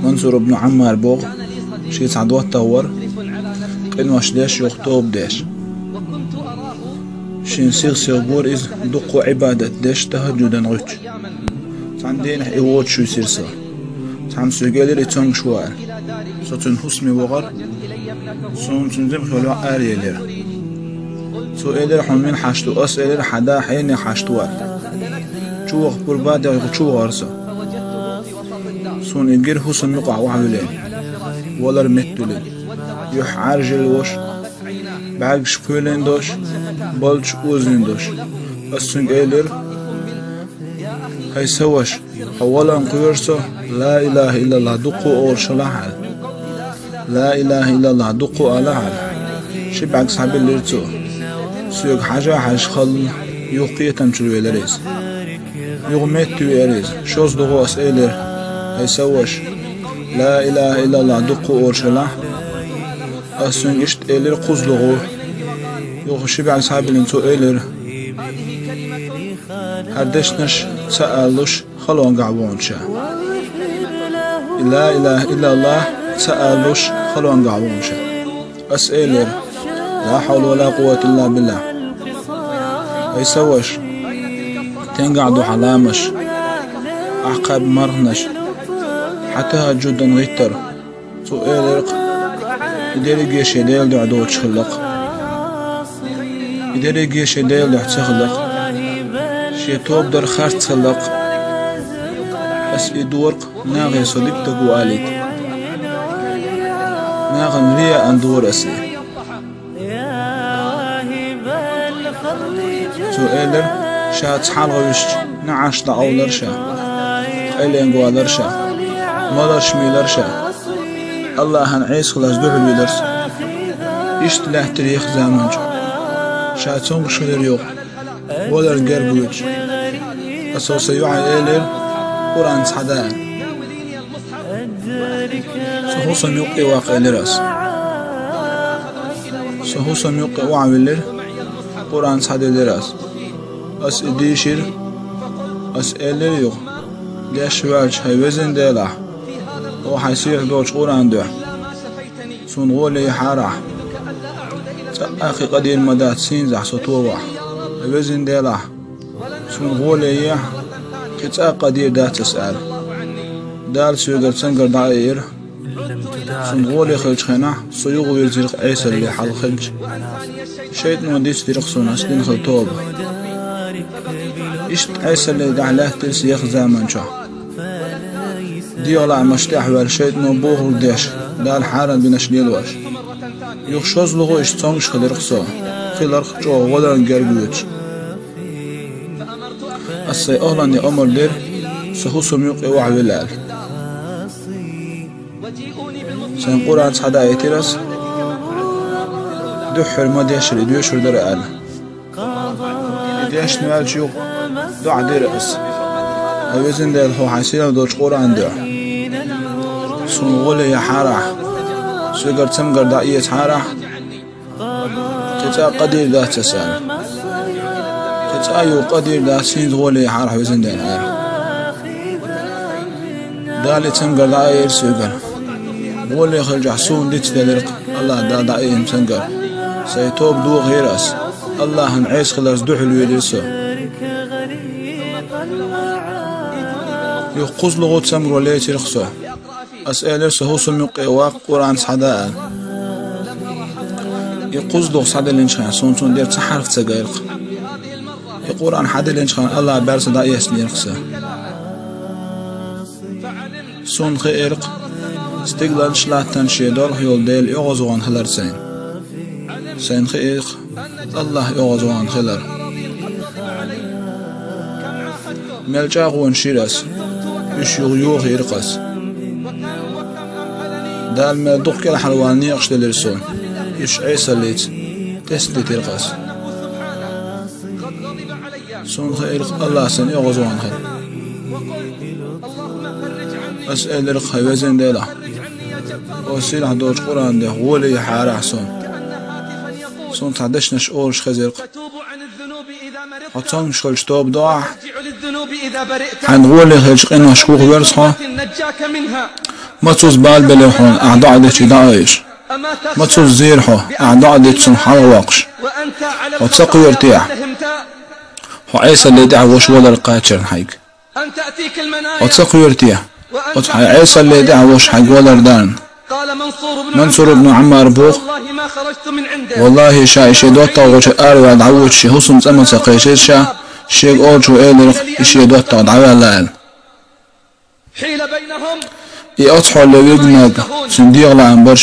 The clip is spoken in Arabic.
منصور بن عمار بوغ شي تعدوات تور قنوش داش يخطوب داش شين سيغ بور إز دقو عبادة داش تهجدا غوش تعندين إيوات شو سيرسا تعم سوغالي ريتونغ شوال سوتن حسمي وغر سوم تنزم خلو آري لير سو إلير حمين حاشتو أس إلير حدا حين حاشتوال شوغ بربادة يغشو غرسا سون إلجير حسن يقع وعلولين ولر متولين يح عرجل وش بعقش فولين دوش بلش اوزين دوش أسنج إلير هاي سوش أولا قيرسا لا إله إلا الله دقو أور شلاحل لا إله إلا الله دقو ألاحل شبعك صحابي الليرتو سيوك حاجة حاج خل يوقية تمشلو إليريز يغميتو إليريز شوز دغو أسئلير هاي سوش لا إله إلا الله دقو أور شلاح أسنج إشت إلير قوزلغو يوغ شبعك صحابي الليرتو إلير هردشنش سألوش خلون قعبون شا لا إله إلا الله سألوش خلون قعبون شا أسئلر لا حول ولا قوة إلا بالله أي سوش تنقعدو حلامش أعقاب مرنش حتى هجودا غيتر سؤالك إداري جيش يديل دو عدو تشخلق إداري جيش يديل دو تخلق شي توب در خارج تخلق أس إدورق ناغي صديق تقو آليت ناغن ريا أندور أسي سؤالر شا تحال غوشت نعاش دعولر شا قيلين قوالر شا مالر شميلر شا الله هنعيس خلاص دوحل ويدرس إشت له تاريخ زمان شا تونغ شلر يوغ ولر قربوش أسوس يوعي إلير قرآن صحدان سهوسا يوقي واقع لراس سهوسا يوقي وعوي لر قرآن صحدي لراس أس إديشير أس إلير يوغ ليش واج هاي وزن ديلا وحيصير دوش قرآن دوح سون غولي حارح أخي قدير مدات سينزح سطوح وزن ديلا سون غولي كتا قدير دا تسأل دار سيوغر تنقر دائر سون غولي خلج خنا سيوغ ويزيرق عيسى اللي حال خلج شيط موديس ديرق سون أسلين خل توب إشت عيسى اللي دعلاه تلسي يخ زامن شا ديولا مشتاح والشيط نبوه وديش دال حارن بنشليل واش يخشوز لغو إشتونش خلرق سو خلرق جو غولر نقرقوش السي أهلا يا أمر لير سهوسم يوقي وعوي لال سين قرآن صحدا يترس دحر ما ديشر يدوشر در آل يديش نوال شيوق دع درس أوزن ديل هو حيسير ودوش قرآن دع سن غولي يا حارح سيقر تمقر دعية حارح كتا قدير ذات تسال كتايو قدير دا سين غولي حارح وزن دين آل دالي تمقر دعية سيقر غولي خرجع سون ديت دلرق الله دا دعية تنقر سيتوب دو غيرس الله نعيس خلاص دوحل ويليسو يقوز لغو تمر وليتي رخصو أسئلة سهوس المقي واق قرآن صحداء يقوز لغو صحدا لنشخان سون دير تحرف تقايرق يقرآن حدا لنشخان الله بارس دا يسلي رخصو سون خيرق استقلال شلاتن شيدور يول ديل يغزوان خلر سين خيرق الله يغزوان خلر ملجاغون شيرس يشيغ يوغ يرقص دال ما دوق كلا حلوان يقش للرسول يش عيسى ليت تسلي ترقص سون خيرق الله سن يغزوان خير أسأل رق هيوزن ديلا وسيلح دوج قرآن ده ولي حارح سون تعدشنش أورش خزرق حطان شكل شتوب ضاع هنقول هيك إنه شكوك برصها ما توز بال بليحون أعضاء ديش داعش ما توز زيرحه أعضاء ديش حواقش وتسقي ارتياح وعيسى اللي دعوش ولا القاتشر حيك وتسقي ارتياح عيسى اللي دعوش حيك ولا ردان منصور بن عمار بوخ والله شايش دوتا وش أروى دعوت شي حسن زمن سقيشير شا شيك أوجو إيلرخ إشي دوتا دعوى لال حيل بينهم يأصحوا اللي يجند سنديغ لعن برش